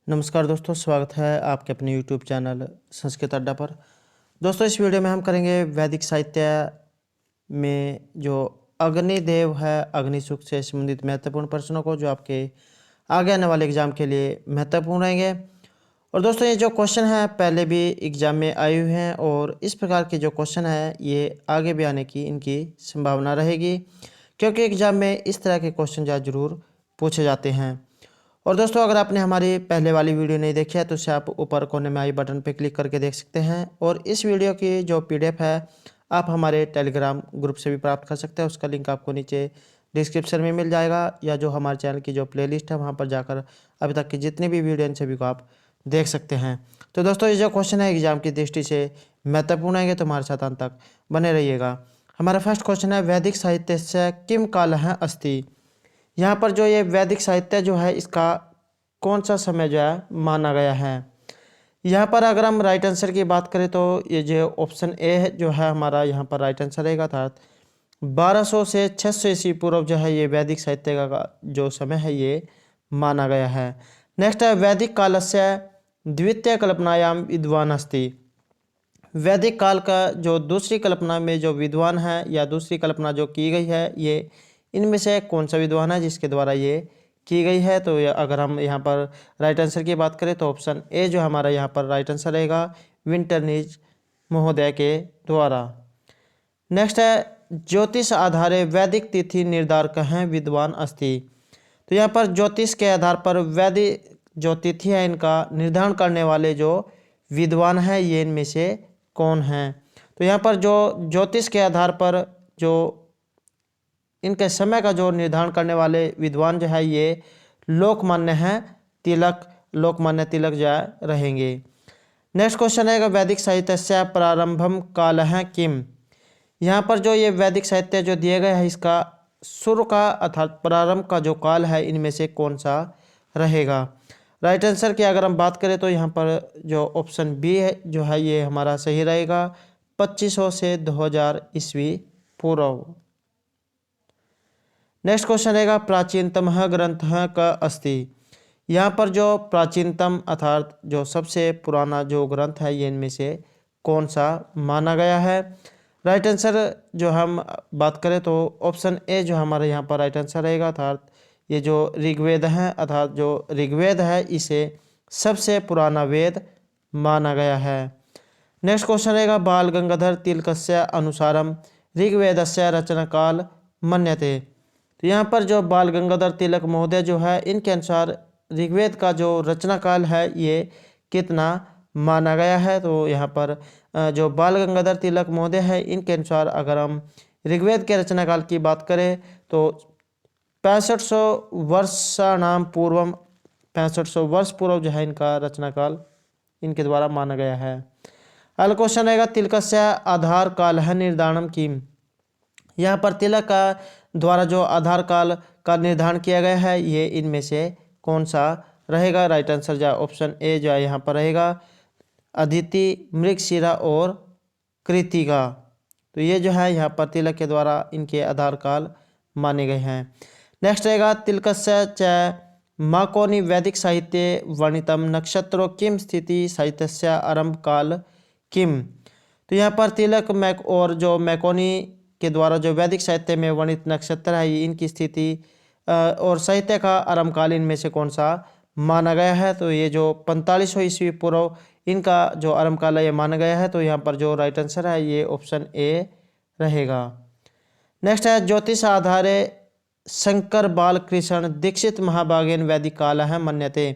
नमस्कार दोस्तों, स्वागत है आपके अपने यूट्यूब चैनल संस्कृत अड्डा पर। दोस्तों, इस वीडियो में हम करेंगे वैदिक साहित्य में जो अग्निदेव है, अग्नि सूक्त से संबंधित महत्वपूर्ण प्रश्नों को, जो आपके आगे आने वाले एग्जाम के लिए महत्वपूर्ण रहेंगे। और दोस्तों, ये जो क्वेश्चन है पहले भी एग्जाम में आए हुए हैं और इस प्रकार के जो क्वेश्चन है ये आगे भी आने की इनकी संभावना रहेगी, क्योंकि एग्जाम में इस तरह के क्वेश्चन ज़रूर पूछे जाते हैं। और दोस्तों, अगर आपने हमारी पहले वाली वीडियो नहीं देखी है तो उसे आप ऊपर कोने में आई बटन पर क्लिक करके देख सकते हैं। और इस वीडियो की जो पीडीएफ है आप हमारे टेलीग्राम ग्रुप से भी प्राप्त कर सकते हैं। उसका लिंक आपको नीचे डिस्क्रिप्शन में मिल जाएगा, या जो हमारे चैनल की जो प्लेलिस्ट है वहाँ पर जाकर अभी तक की जितनी भी वीडियो इन सभी को आप देख सकते हैं। तो दोस्तों, ये जो क्वेश्चन है एग्जाम की दृष्टि से महत्वपूर्ण है, तो हमारे साथ अंत तक बने रहिएगा। हमारा फर्स्ट क्वेश्चन है, वैदिक साहित्य से किम कालः अस्ति। यहाँ पर जो ये वैदिक साहित्य जो है इसका कौन सा समय जो है माना गया है। यहाँ पर अगर हम राइट आंसर की बात करें तो ये जो ऑप्शन ए है जो है हमारा यहाँ पर राइट आंसर रहेगा, अर्थात 1200 से 600 ईस्वी पूर्व जो है ये वैदिक साहित्य का जो समय है ये माना गया है। नेक्स्ट है, वैदिक कालस्य द्वितीय कल्पनायाम विद्वान अस्ति। वैदिक काल का जो दूसरी कल्पना में जो विद्वान है या दूसरी कल्पना जो की गई है, ये इनमें से कौन सा विद्वान है जिसके द्वारा ये की गई है। तो अगर हम यहाँ पर राइट आंसर की बात करें तो ऑप्शन ए जो हमारा यहाँ पर राइट आंसर रहेगा, विंटरनिज महोदय के द्वारा। नेक्स्ट है, ज्योतिष आधारे वैदिक तिथि निर्धारक हैं विद्वान अस्ति। तो यहाँ पर ज्योतिष के आधार पर वैदिक जो तिथि है इनका निर्धारण करने वाले जो विद्वान हैं ये इनमें से कौन हैं। तो यहाँ पर जो ज्योतिष के आधार पर जो इनके समय का जो निर्धारण करने वाले विद्वान जो है ये लोकमान्य हैं तिलक, लोकमान्य तिलक जो है रहेंगे। नेक्स्ट क्वेश्चन है, वैदिक साहित्य से प्रारंभम काल है किम। यहाँ पर जो ये वैदिक साहित्य जो दिए गए हैं इसका शुरू का अर्थात प्रारंभ का जो काल है इनमें से कौन सा रहेगा। राइट आंसर की अगर हम बात करें तो यहाँ पर जो ऑप्शन बी है जो है ये हमारा सही रहेगा, 2500 से 2000 ईस्वी पूर्व। नेक्स्ट क्वेश्चन रहेगा, प्राचीनतम ग्रंथ का अस्ति। यहाँ पर जो प्राचीनतम अर्थात जो सबसे पुराना जो ग्रंथ है ये इनमें से कौन सा माना गया है। राइट आंसर जो हम बात करें तो ऑप्शन ए जो हमारा यहाँ पर राइट आंसर रहेगा, अर्थात ये जो ऋग्वेद है, अर्थात जो ऋग्वेद है इसे सबसे पुराना वेद माना गया है। नेक्स्ट क्वेश्चन रहेगा, बाल गंगाधर तिलकस्य अनुसारम ऋग्वेदस्य रचना काल मन्यते। तो यहाँ पर जो बाल गंगाधर तिलक महोदय जो है इनके अनुसार ऋग्वेद का जो रचना काल है ये कितना माना गया है। तो यहाँ पर जो बाल गंगाधर तिलक महोदय है इनके अनुसार अगर हम ऋग्वेद के रचना काल की बात करें तो 6500 वर्षाणाम पूर्वम, 6500 वर्ष पूर्व जो है इनका रचना काल इनके द्वारा माना गया है। अगला क्वेश्चन रहेगा, तिलकस्य आधार काल है निर्धारणम किम। यहाँ पर तिलक का द्वारा जो आधार काल का निर्धारण किया गया है ये इनमें से कौन सा रहेगा। राइट आंसर जो ऑप्शन ए जो है यहाँ पर रहेगा, अदिति, मृगशिरा और कृतिका। तो ये जो है यहाँ पर तिलक के द्वारा इनके आधार काल माने गए हैं। नेक्स्ट रहेगा, तिलकस्य च माकोनी वैदिक साहित्य वर्णितम नक्षत्रों किम स्थिति साहित्यस्य आरंभ काल किम। तो यहाँ पर तिलक मैक और जो मैकोनी के द्वारा जो वैदिक साहित्य में वर्णित नक्षत्र है इनकी स्थिति और साहित्य का आरंभकाल इनमें से कौन सा माना गया है। तो ये जो 4500 ईस्वी पूर्व इनका जो आरंभकाल है ये माना गया है। तो यहाँ पर जो राइट आंसर है ये ऑप्शन ए रहेगा। नेक्स्ट है, ज्योतिष आधारे शंकर बालकृष्ण दीक्षित महाभागेन वैदिक काल है मन्यते।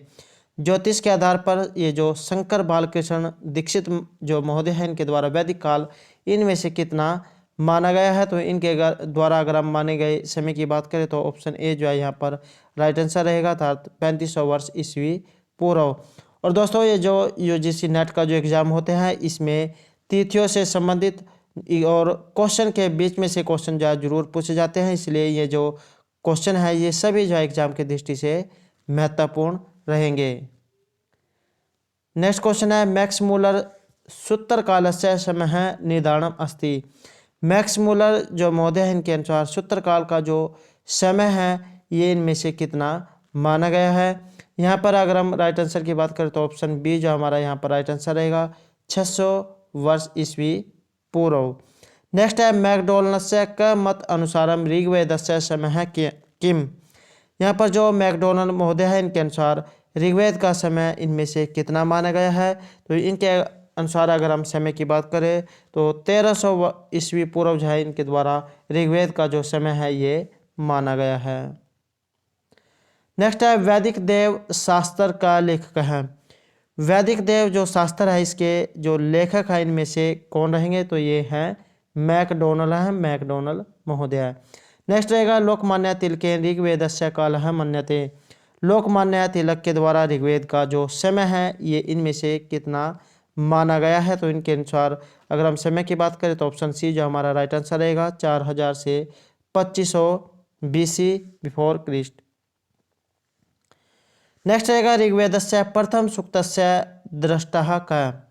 ज्योतिष के आधार पर ये जो शंकर बालकृष्ण दीक्षित जो महोदय हैं इनके द्वारा वैदिक काल इनमें से कितना माना गया है। तो इनके द्वारा अगर हम माने गए समय की बात करें तो ऑप्शन ए जो है यहाँ पर राइट आंसर रहेगा, अर्थात 3500 वर्ष ईस्वी पूर्व। और दोस्तों, ये जो यूजीसी नेट का जो एग्ज़ाम होते हैं इसमें तिथियों से संबंधित और क्वेश्चन के बीच में से क्वेश्चन जो है जरूर पूछे जाते हैं, इसलिए ये जो क्वेश्चन है ये सभी जो है एग्जाम की दृष्टि से महत्वपूर्ण रहेंगे। नेक्स्ट क्वेश्चन है, मैक्स मूलर सूत्र कालस्य समय निर्धारणम अस्ति। मैक्स मूलर जो महोदय हैं इनके अनुसार सूत्र काल का जो समय है ये इनमें से कितना माना गया है। यहाँ पर अगर हम राइट आंसर की बात करें तो ऑप्शन बी जो हमारा यहाँ पर राइट आंसर रहेगा 600 वर्ष ईस्वी पूर्व। नेक्स्ट है मैकडोनल्ड्स क मत अनुसारम ऋग्वेदस्य समय किम। यहाँ पर जो मैकडोनल्ड महोदय है इनके अनुसार ऋग्वेद का समय इनमें से कितना माना गया है। तो इनके अनुसार अगर हम समय की बात करें तो 1300 ईस्वी पूर्व जो है इनके द्वारा ऋग्वेद का जो समय है ये माना गया है। नेक्स्ट है वैदिक देव शास्त्र का लेखक है। वैदिक देव जो शास्त्र है इसके जो लेखक है इनमें से कौन रहेंगे, तो ये हैं मैकडोनल्ड महोदय। नेक्स्ट रहेगा लोकमान्य तिलकेन ऋग्वेदस्य कालः मन्यते। लोकमान्य तिलक के द्वारा ऋग्वेद का जो समय है ये इनमें से कितना माना गया है। तो इनके अनुसार अगर हम समय की बात करें तो ऑप्शन सी जो हमारा राइट आंसर रहेगा 4000 से 2500 BC बिफोर क्रिस्ट। नेक्स्ट रहेगा ऋग्वेदस्य प्रथम सूक्तस्य दृष्टा का।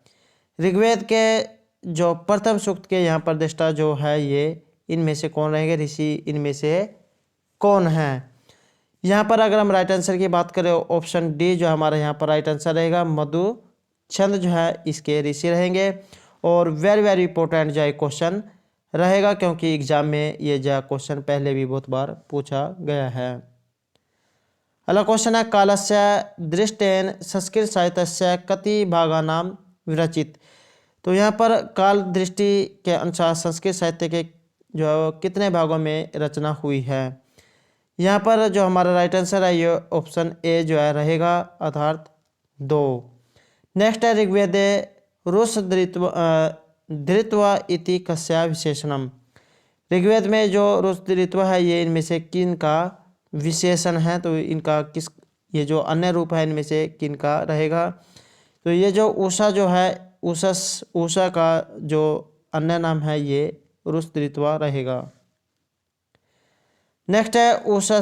ऋग्वेद के जो प्रथम सूक्त के यहाँ पर दृष्टा जो है ये इनमें से कौन रहेंगे, ऋषि इनमें से कौन है। यहाँ पर अगर हम राइट आंसर की बात करें ऑप्शन डी जो हमारा यहाँ पर राइट आंसर रहेगा मधु छंद जो है इसके ऋषि रहेंगे। और वेरी वेरी इंपॉर्टेंट जो है क्वेश्चन रहेगा क्योंकि एग्जाम में ये जो क्वेश्चन पहले भी बहुत बार पूछा गया है। अगला क्वेश्चन है कालस्य दृष्टेन संस्कृत साहित्य कति भागानां विरचित। तो यहाँ पर काल दृष्टि के अनुसार संस्कृत साहित्य के जो कितने भागों में रचना हुई है। यहाँ पर जो हमारा राइट आंसर है ये ऑप्शन ए जो है रहेगा अर्थात 2। नेक्स्ट है ऋग्वेदे रुस धृत्व इति कस्या विशेषणम। ऋग्वेद में जो रुस धृत्व है ये इनमें से किन का विशेषण है, तो इनका किस ये जो अन्य रूप है इनमें से किन का रहेगा। तो ये जो उषा जो है उषा का जो अन्य नाम है ये रुस धृत्व रहेगा। नेक्स्ट है उषा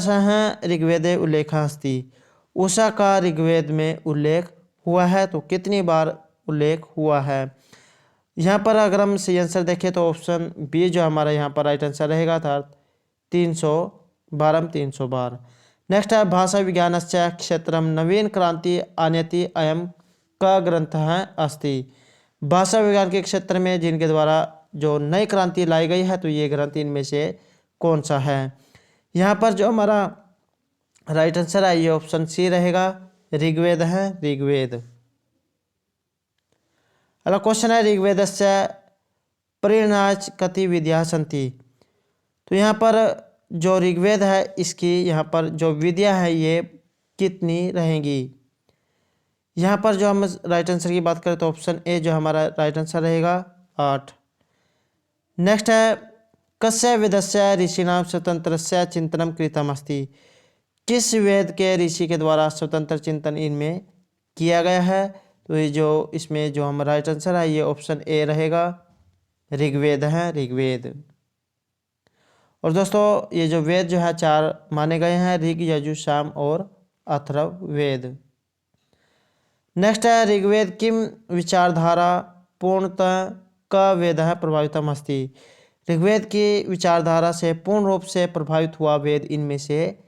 ऋग्वेदे उल्लेख अस्ति। उषा का ऋग्वेद में उल्लेख हुआ है, तो कितनी बार उल्लेख हुआ है। यहाँ पर अगर हम सही आंसर देखें तो ऑप्शन बी जो हमारा यहाँ पर राइट आंसर रहेगा अर्थात 300 बार। नेक्स्ट है भाषा विज्ञान से क्षेत्र नवीन क्रांति आनयति अयम का ग्रंथ है अस्ति। भाषा विज्ञान के क्षेत्र में जिनके द्वारा जो नई क्रांति लाई गई है तो ये ग्रंथ इनमें से कौन सा है। यहाँ पर जो हमारा राइट आंसर है ये ऑप्शन सी रहेगा ऋग्वेद है ऋग्वेद। अगला क्वेश्चन है ऋग्वेदस्य परिणाच कति विद्या सन्ति। तो यहाँ पर जो ऋग्वेद है इसकी यहाँ पर जो विद्या है ये कितनी रहेंगी। यहाँ पर जो हम राइट आंसर की बात करें तो ऑप्शन ए जो हमारा राइट आंसर रहेगा 8। नेक्स्ट है कस्य वेदस्य ऋषिणाम स्वतंत्रस्य चिंतनम कृतम अस्ति। किस वेद के ऋषि के द्वारा स्वतंत्र चिंतन इनमें किया गया है। तो ये जो इसमें जो हम राइट आंसर है ये ऑप्शन ए रहेगा ऋग्वेद है ऋग्वेद। और दोस्तों ये जो वेद जो है 4 माने गए हैं ऋग यजु साम और अथर्ववेद। नेक्स्ट है ऋग्वेद किम विचारधारा पूर्णतः क वेद है प्रभावितम अस्ति। ऋग्वेद की विचारधारा से पूर्ण रूप से प्रभावित हुआ वेद इनमें से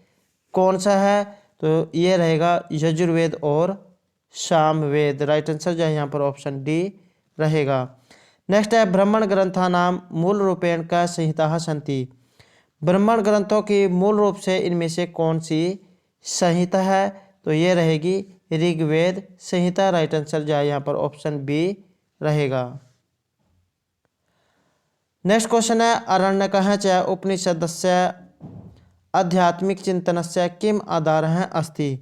कौन सा है। तो ये रहेगा यजुर्वेद और सामवेद। राइट आंसर जो है यहाँ पर ऑप्शन डी रहेगा। नेक्स्ट है ब्राह्मण ग्रंथा नाम मूल रूपेण का संहिता सन्ति। ब्राह्मण ग्रंथों की मूल रूप से इनमें से कौन सी संहिता है। तो ये रहेगी ऋग्वेद संहिता। राइट आंसर जो है यहाँ पर ऑप्शन बी रहेगा। नेक्स्ट क्वेश्चन है अरण्यकः च उपनिषदस्य आध्यात्मिक चिंतनस्य किम आधार है अस्ति।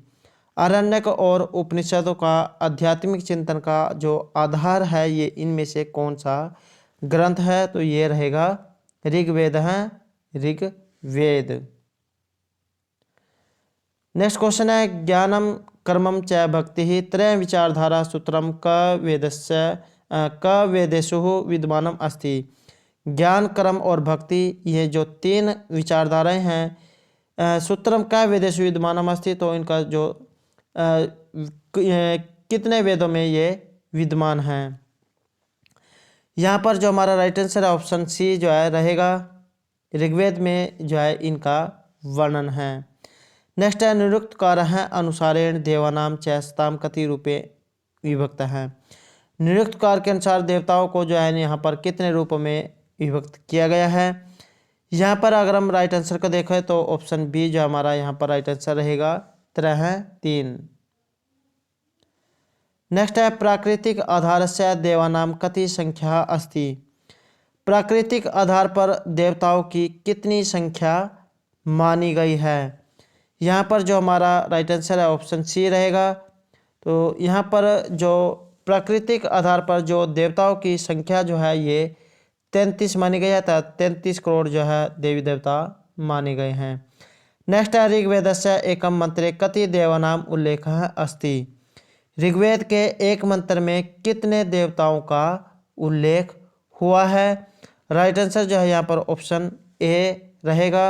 आरण्यक और उपनिषदों का आध्यात्मिक चिंतन का जो आधार है ये इनमें से कौन सा ग्रंथ है। तो ये रहेगा ऋग्वेद है ऋग्वेद। नेक्स्ट क्वेश्चन है ज्ञानम कर्मम च भक्ति त्रय विचारधारा सूत्रम क वेदेषु विद्यमानम अस्ति। ज्ञान कर्म और भक्ति ये जो 3 विचारधाराएं हैं सूत्रम का वेदेषु विद्यमानम अस्ति। तो इनका जो कितने वेदों में ये विद्यमान है। यहाँ पर जो हमारा राइट आंसर है ऑप्शन सी जो है रहेगा ऋग्वेद में जो है इनका वर्णन है। नेक्स्ट है निरुक्तकारः अनुसारेण देवानाम चैस्ताम कति रूपे विभक्त है। निरुक्तकार के अनुसार देवताओं को जो है यहाँ पर कितने रूपों में विभक्त किया गया है। यहाँ पर अगर हम राइट आंसर को देखें तो ऑप्शन बी जो हमारा यहाँ पर राइट आंसर रहेगा, त्रयः तीन। नेक्स्ट है प्राकृतिक आधारस्य देवानाम कति संख्या अस्ति। प्राकृतिक आधार पर देवताओं की कितनी संख्या मानी गई है। यहाँ पर जो हमारा राइट आंसर है ऑप्शन सी रहेगा। तो यहाँ पर जो प्राकृतिक आधार पर जो देवताओं की संख्या जो है ये 33 मानी गई है, 33 करोड़ जो है देवी देवता माने गए हैं। नेक्स्ट है ऋग्वेदस्य एकम मंत्रे कति देवानाम उल्लेखः अस्ति। ऋग्वेद के एक मंत्र में कितने देवताओं का उल्लेख हुआ है। राइट आंसर जो है यहाँ पर ऑप्शन ए रहेगा,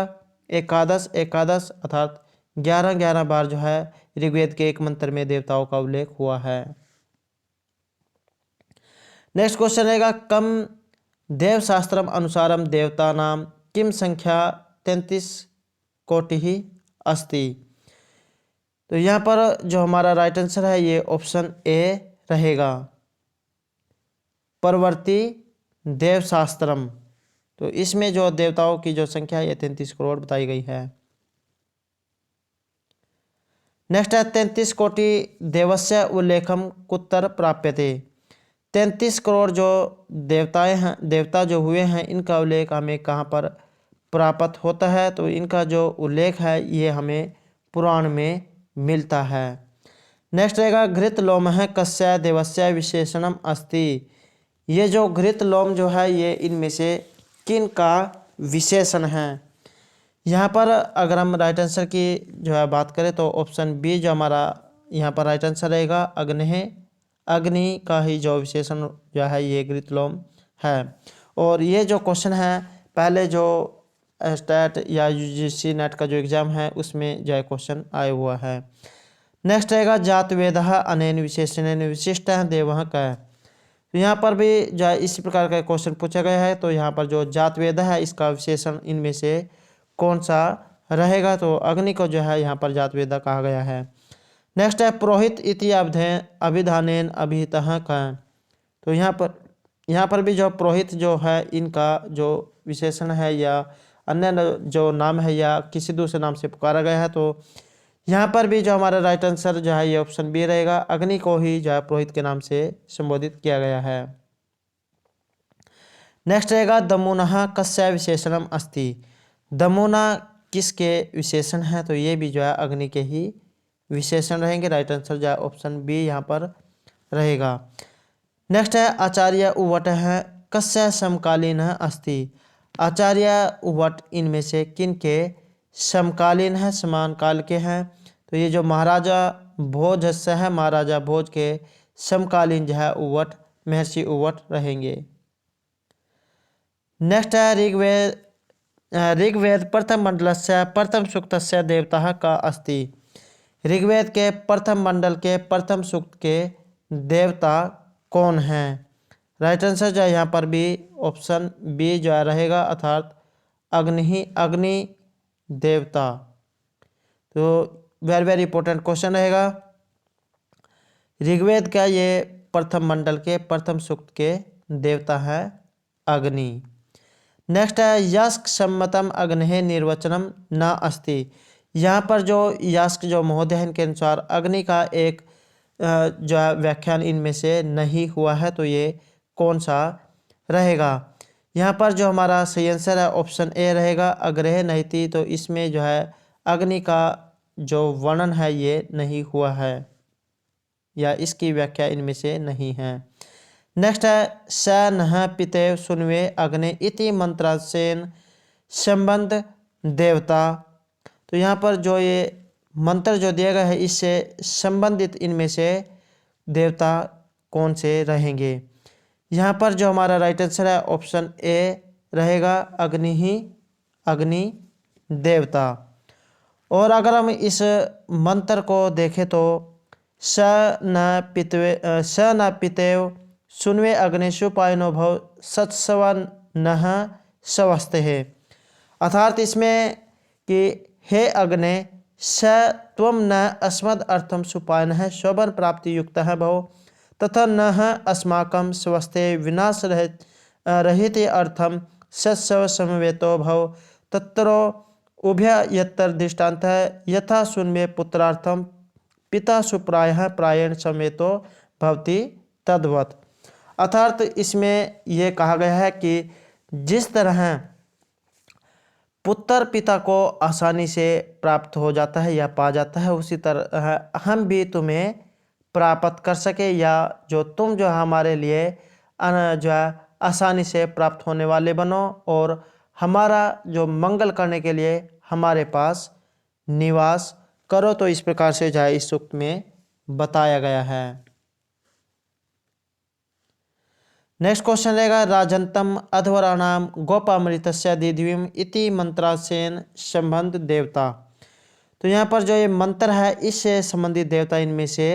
एकादश एकादश, अर्थात 11 बार जो है ऋग्वेद के एक मंत्र में देवताओं का उल्लेख हुआ है। नेक्स्ट क्वेश्चन रहेगा कम देवशास्त्रम अनुसारम देवता नाम किम संख्या 33 कोटि ही अस्ति। तो यहाँ पर जो हमारा राइट आंसर है ये ऑप्शन ए रहेगा, परवर्ती देवशास्त्रम। तो इसमें जो देवताओं की जो संख्या है ये 33 करोड़ बताई गई है। नेक्स्ट है 33 कोटि देवस्य उल्लेखम कुत्र प्राप्यते। 33 करोड़ जो देवताएं हैं, देवता जो हुए हैं, इनका उल्लेख हमें कहाँ पर प्राप्त होता है। तो इनका जो उल्लेख है ये हमें पुराण में मिलता है। नेक्स्ट रहेगा घृत लोमः कस्य देवस्य विशेषणम अस्ति। ये जो घृत लोम जो है ये इनमें से किन का विशेषण है। यहाँ पर अगर हम राइट आंसर की जो है बात करें तो ऑप्शन बी जो हमारा यहाँ पर राइट आंसर रहेगा, अग्नि का ही जो विशेषण जो है ये घृतलोम है। और ये जो क्वेश्चन है पहले जो स्टेट या यूजीसी नेट का जो एग्ज़ाम है उसमें जो है क्वेश्चन आया हुआ है। नेक्स्ट रहेगा जात वेदः अनेन विशेषणेन विशिष्टः देवः कः। तो यहाँ पर भी जो है इसी प्रकार का क्वेश्चन पूछा गया है। तो यहाँ पर जो जात वेद है इसका विशेषण इनमें से कौन सा रहेगा। तो अग्नि को जो है यहाँ पर जात वेद कहा गया है। नेक्स्ट है पुरोहित इति अभिधानेन अभिहितः कः। तो यहाँ पर भी जो पुरोहित जो है इनका जो विशेषण है या अन्य जो नाम है या किसी दूसरे नाम से पुकारा गया है। तो यहाँ पर भी जो हमारा राइट आंसर जो है ये ऑप्शन बी रहेगा, अग्नि को ही जो है पुरोहित के नाम से संबोधित किया गया है। नेक्स्ट रहेगा दमुनः कस्य विशेषणम अस्ति। दमुना किसके विशेषण है। तो ये भी जो है अग्नि के ही विशेषण रहेंगे। राइट आंसर जो है ऑप्शन बी यहाँ पर रहेगा। नेक्स्ट है आचार्य उवट है कस्य समकालीन अस्ति। आचार्य उवट इनमें से किन के समकालीन है, समान काल के हैं। तो ये जो महाराजा भोज से है, महाराजा भोज के समकालीन जो है उवट महर्षि उवट रहेंगे। नेक्स्ट है ऋग्वेद प्रथम मंडलस्य प्रथम सूक्तस्य देवता का अस्ति। ऋग्वेद के प्रथम मंडल के प्रथम सूक्त के देवता कौन हैं। राइट आंसर जो है यहाँ पर भी ऑप्शन बी जो है रहेगा, अर्थात अग्नि देवता। तो वेरी इंपॉर्टेंट क्वेश्चन रहेगा। ऋग्वेद का ये प्रथम मंडल के प्रथम सूक्त के देवता है अग्नि। नेक्स्ट है यास्क सम्मतम अग्नि निर्वचनम न अस्ति। यहाँ पर जो यास्क जो महोदय हैं इनके अनुसार अग्नि का एक जो है व्याख्यान इनमें से नहीं हुआ है। तो ये कौन सा रहेगा। यहाँ पर जो हमारा सही आंसर है ऑप्शन ए रहेगा, अग्रह नहीं थी। तो इसमें जो है अग्नि का जो वर्णन है ये नहीं हुआ है या इसकी व्याख्या इनमें से नहीं है। नेक्स्ट है स नः पितेव सुनवे अग्नि इति मंत्रासेन संबंध देवता। तो यहाँ पर जो ये मंत्र जो दिया गया है इससे संबंधित इनमें से देवता कौन से रहेंगे। यहाँ पर जो हमारा राइट आंसर है ऑप्शन ए रहेगा, अग्नि देवता। और अगर हम इस मंत्र को देखें तो स न पितेव सुनवे अग्निषु पायनो भव सत्सवन नः स्वस्थ है। अर्थात इसमें कि हे अग्नि स त्वं न अस्मद् अर्थम सुपायनः शोभन प्राप्ति युक्तः भव तथा न अस्माकं स्वस्थे विनाश रहित अर्थम सत्सव समवेतो भव तत्रो उभयतर दृष्टान्तः यथा सुन्मे पुत्रार्थम पिता सुप्रायः प्रायण समेतो भवति तद्वत्। अर्थात इसमें यह कहा गया है कि जिस तरह पुत्र पिता को आसानी से प्राप्त हो जाता है या पा जाता है, उसी तरह हम भी तुम्हें प्राप्त कर सके या जो तुम जो हमारे लिए जो है आसानी से प्राप्त होने वाले बनो और हमारा जो मंगल करने के लिए हमारे पास निवास करो। तो इस प्रकार से जो है इस सूक्त में बताया गया है। नेक्स्ट क्वेश्चन रहेगा राजंतम अध्वराणाम गोपामृतस्य दिव्यम इति मंत्रासेन संबंध देवता। तो यहाँ पर जो ये मंत्र है इससे संबंधित देवता इनमें से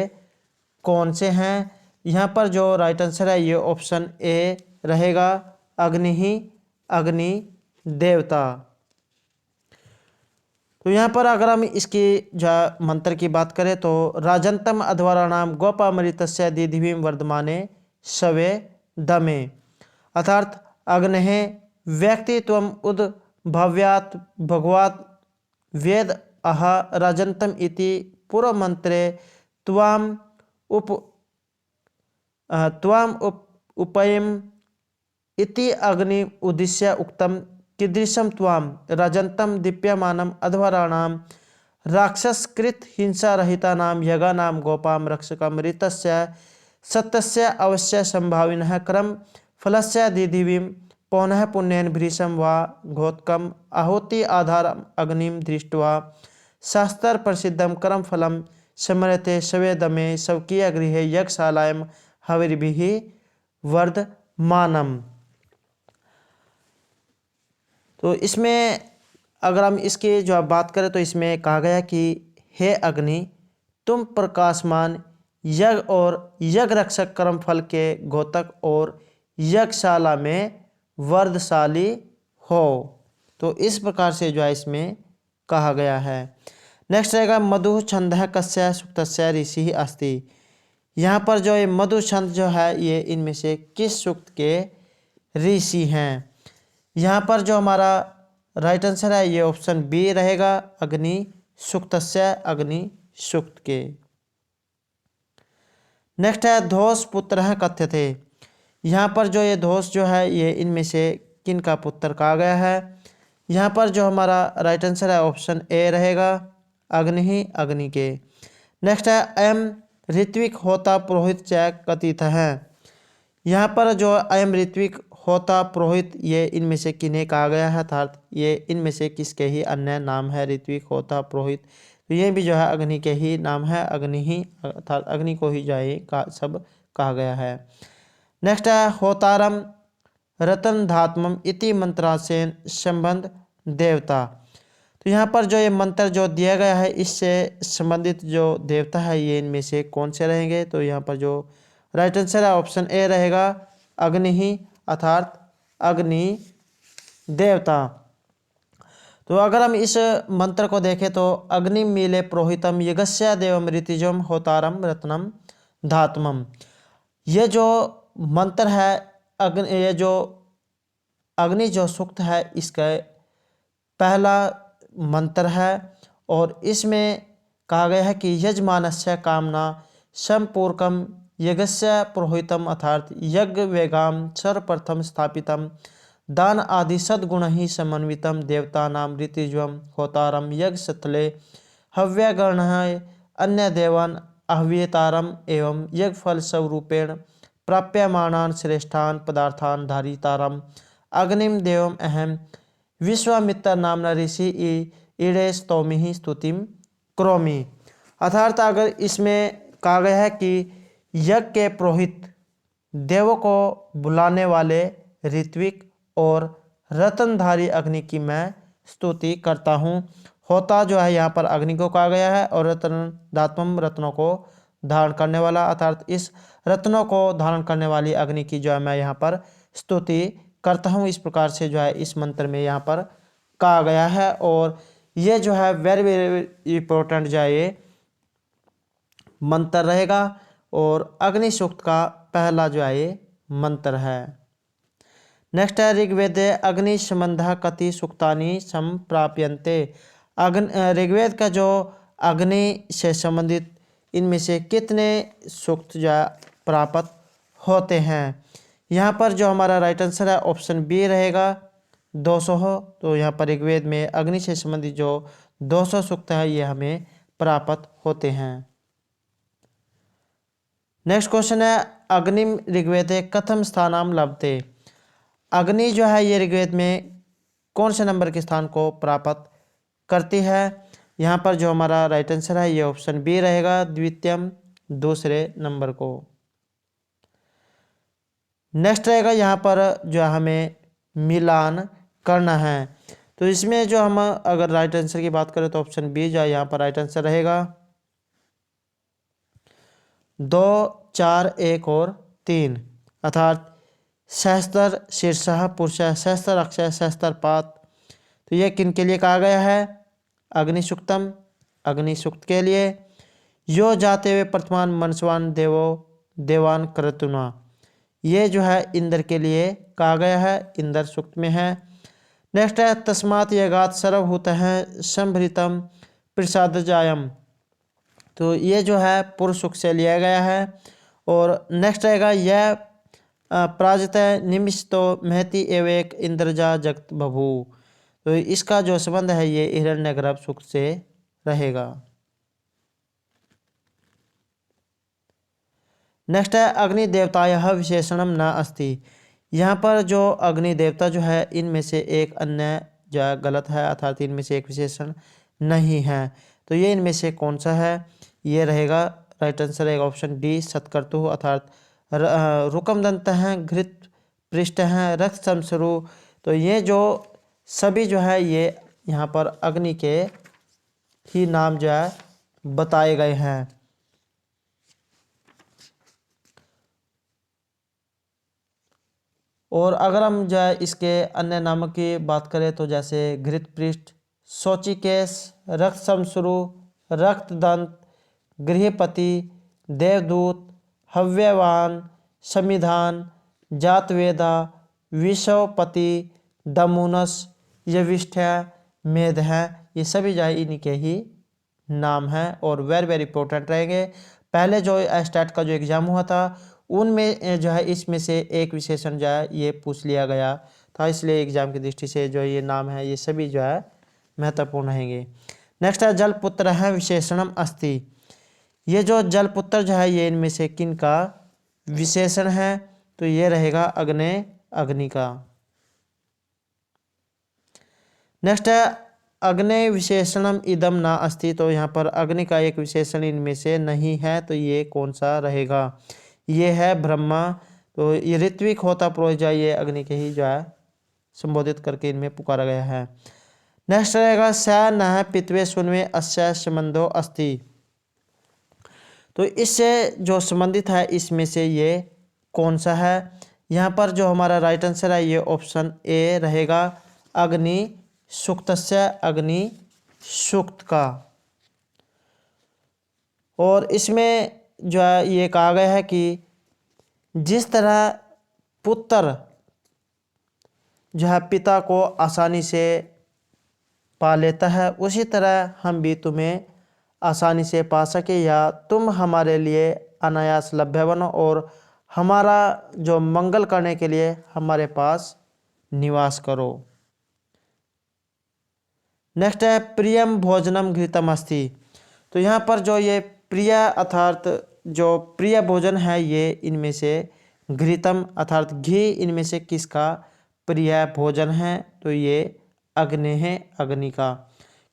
कौन से हैं? यहाँ पर जो राइट आंसर है ये ऑप्शन ए रहेगा, अग्नि देवता। तो यहाँ पर अगर हम इसकी जो मंत्र की बात करें तो राजंतम अध्वराणाम गोपामृतस्य दिव्यम वर्धमाने शवे दमे, अर्थात अग्नेः व्यक्तित्वम उद्भव्यात् भगवात् वेद अह राजंतम इति पूर्व मंत्रे त्वाम उपयम इति अग्नि उद्दिश्य उक्तम कीदृशम त्वाम राजंतम दीप्यमानम अध्वराणाम राक्षसकृत हिंसा रहितानां यज्ञानां गोपाम रक्षकम ऋतस्य सत्यस्य अवश्य संभाविनः क्रम फलस्य दिदिवीं पौनः पुण्येन भृशं वा घोत्कम आहुति आधारम अग्निम दृष्ट्वा शास्त्र प्रसिद्धम कर्म फलम स्मरते शवेदमे स्वकीय गृहे यज्ञशालायां हविर्भिः वर्धमानम। तो इसमें अगर हम इसकी जो बात करें तो इसमें कहा गया कि हे अग्नि तुम प्रकाशमान यज्ञ और यज्ञ रक्षक कर्म फल के घोतक और यज्ञशाला में वर्धशाली हो। तो इस प्रकार से जो है इसमें कहा गया है। नेक्स्ट रहेगा मधु छंदः कस्य सूक्तस्य ऋषि अस्ति। यहाँ पर जो ये मधु छंद जो है ये इनमें से किस सूक्त के ऋषि हैं? यहाँ पर जो हमारा राइट आंसर है ये ऑप्शन बी रहेगा, अग्नि सूक्तस्य, अग्नि सूक्त के। नेक्स्ट है धोष पुत्र कथ्यते। यहाँ पर जो ये धोष जो है ये इनमें से किन का पुत्र कहा गया है? यहाँ पर जो हमारा राइट आंसर है ऑप्शन ए रहेगा, अग्नि के। नेक्स्ट है अयम ऋत्विक होता पुरोहित च कथित है। यहाँ पर जो अयम ऋत्विक होता पुरोहित ये इनमें से किन्हें कहा गया है, अर्थात ये इनमें से किसके ही अन्य नाम है ऋत्विक होता पुरोहित। तो ये भी जो है अग्नि के ही नाम है, अग्नि ही अर्थात अग्नि को ही जो है का सब कहा गया है। नेक्स्ट है होतारम रतन धात्मम इति मंत्रासेन संबंध देवता। तो यहाँ पर जो ये मंत्र जो दिया गया है इससे संबंधित जो देवता है ये इनमें से कौन से रहेंगे? तो यहाँ पर जो राइट आंसर है ऑप्शन ए रहेगा, अग्नि ही अर्थात अग्नि देवता। तो अगर हम इस मंत्र को देखें तो अग्नि मीले पुरोहितम यज्ञस्य देवम ऋतिजम होतारम रत्नम धात्मम। ये जो मंत्र है ये जो अग्नि जो सूक्त है इसका पहला मंत्र है और इसमें कहा गया है कि यजमानस्य कामना संपूर्कम यज्ञस्य पुरोहितम अर्थात यज्ञ वेगाम सर्वप्रथम स्थापितम दान आदि सद्गुण ही समन्वितम देवतानाम ऋतिज्वम होतारम यज्ञ स्थले हव्यगण अन्य देवान आह्वयतारम एवं यज्ञ फल स्वरूपेण प्राप्यमाणान श्रेष्ठान पदार्थान धारितारम अग्निम देवम अहम विश्वामित्र नामना ऋषि ईड़े स्तौमि स्तुतिम क्रोमि। अर्थात अगर इसमें कहा गया है कि यज्ञ के पुरोहित देवों को बुलाने वाले ऋत्विक और रत्नधारी अग्नि की मैं स्तुति करता हूँ। होता जो है यहाँ पर अग्नि को कहा गया है और रत्न धात्मम रत्नों को धारण करने वाला, अर्थात इस रत्नों को धारण करने वाली अग्नि की जो है मैं यहाँ पर स्तुति करता हूँ। इस प्रकार से जो है इस मंत्र में यहाँ पर कहा गया है और ये जो है वेरी वेरी इंपॉर्टेंट जो है ये मंत्र रहेगा और अग्नि सूक्त का पहला जो है ये मंत्र है। नेक्स्ट है ऋग्वेद अग्नि संबंध कति सूक्तानि संप्राप्यन्ते। ऋग्वेद का जो अग्नि से संबंधित इनमें से कितने सूक्त जो है प्राप्त होते हैं। यहाँ पर जो हमारा राइट आंसर है ऑप्शन बी रहेगा 200 हो। तो यहाँ पर ऋग्वेद में अग्नि से संबंधित जो 200 सूक्त है ये हमें प्राप्त होते हैं। नेक्स्ट क्वेश्चन है अग्निम ऋग्वेदे कथम स्थानाम लभते। अग्नि जो है ये ऋग्वेद में कौन से नंबर के स्थान को प्राप्त करती है। यहाँ पर जो हमारा राइट आंसर है ये ऑप्शन बी रहेगा द्वितीयम, दूसरे नंबर को। नेक्स्ट रहेगा यहाँ पर जो हमें मिलान करना है। तो इसमें जो हम अगर राइट आंसर की बात करें तो ऑप्शन बी जो है यहाँ पर राइट आंसर रहेगा 2, 4, 1 और 3 अर्थात सहस्त्र शीर्षः पुरुषः सहस्त्र अक्षय सहस्त्र पात। तो ये किन के लिए कहा गया है। अग्नि सूक्तम, अग्नि सूक्त के लिए। यो जाते हुए वर्तमान मनस्वान देवो देवान क्रतुना, ये जो है इंद्र के लिए कहा गया है, इंद्र सूक्त में है। नेक्स्ट है तस्मात् यगात सर्वभूत है संभृतम प्रसादजायम। तो ये जो है पुरुष सूक्त से लिया गया है। और नेक्स्ट रहेगा यह प्राजत निमिषतो महति एवेक इंद्रजा जगत बभू। तो इसका जो संबंध है ये हिरण्यगर्भ सूक्त से रहेगा। नेक्स्ट है अग्नि देवतायः विशेषणम न अस्ति। यहाँ पर जो अग्नि देवता जो है इनमें से एक अन्य जो है गलत है अर्थात इनमें से एक विशेषण नहीं है। तो ये इनमें से कौन सा है। ये रहेगा राइट आंसर रहेगा ऑप्शन डी सत्कर्तु अर्थात रुकमदंत हैं, घृत पृष्ठ हैं, रक्त समसरु। तो ये जो सभी जो है ये यहाँ पर अग्नि के ही नाम जो है बताए गए हैं। और अगर हम जो है इसके अन्य नामों की बात करें तो जैसे घृत पृष्ठ, शोचिकेश, रक्त समसरु, रक्तदंत, गृहपति, देवदूत, हव्यवान, संविधान, जातवेदा, विषवपति, दमुनस, यविष्ठ्य, मेध है, ये सभी जो है इन्हीं के ही नाम हैं और वेरी वेरी इंपॉर्टेंट रहेंगे। पहले जो स्टैट का जो एग्ज़ाम हुआ था उनमें जो है इसमें से एक विशेषण जो है ये पूछ लिया गया था, इसलिए एग्जाम की दृष्टि से जो ये नाम है ये सभी जो है महत्वपूर्ण रहेंगे। नेक्स्ट है जलपुत्र है विशेषणम अस्ति। ये जो जलपुत्र जो है ये इनमें से किन का विशेषण है। तो ये रहेगा अग्नि का। नेक्स्ट है अग्नि विशेषणम इदम ना अस्ति। तो यहाँ पर अग्नि का एक विशेषण इनमें से नहीं है। तो ये कौन सा रहेगा। ये है ब्रह्मा। तो ये ऋत्विक होता पुरोहित ये अग्नि के ही जो है संबोधित करके इनमें पुकारा गया है। नेक्स्ट रहेगा स न पितवे सुनवे अस्य संबंधो अस्ति। तो इससे जो संबंधित है इसमें से ये कौन सा है। यहाँ पर जो हमारा राइट आंसर है ये ऑप्शन ए रहेगा अग्नि सूक्तस्य, अग्नि सूक्त का। और इसमें जो है ये कहा गया है कि जिस तरह पुत्र जो है पिता को आसानी से पा लेता है उसी तरह हम भी तुम्हें आसानी से पा सके या तुम हमारे लिए अनायास लभ्य बनो और हमारा जो मंगल करने के लिए हमारे पास निवास करो। नेक्स्ट है प्रियम भोजनम घृतम अस्ति। तो यहाँ पर जो ये प्रिय अर्थात जो प्रिय भोजन है ये इनमें से घृतम अर्थात घी इनमें से किसका प्रिय भोजन है। तो ये अग्नि है, अग्नि का,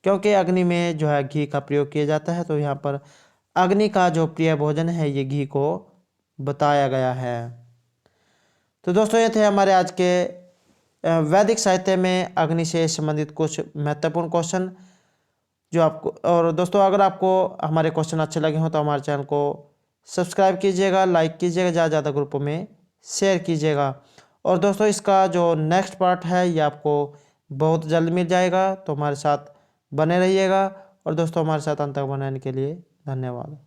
क्योंकि अग्नि में जो है घी का प्रयोग किया जाता है। तो यहाँ पर अग्नि का जो प्रिय भोजन है ये घी को बताया गया है। तो दोस्तों ये थे हमारे आज के वैदिक साहित्य में अग्नि से संबंधित कुछ महत्वपूर्ण क्वेश्चन जो आपको। और दोस्तों अगर आपको हमारे क्वेश्चन अच्छे लगे हों तो हमारे चैनल को सब्सक्राइब कीजिएगा, लाइक कीजिएगा, ज़्यादा ज़्यादा ग्रुपों में शेयर कीजिएगा। और दोस्तों इसका जो नेक्स्ट पार्ट है ये आपको बहुत जल्द मिल जाएगा। तो हमारे साथ बने रहिएगा। और दोस्तों हमारे साथ अंत तक बनाने के लिए धन्यवाद।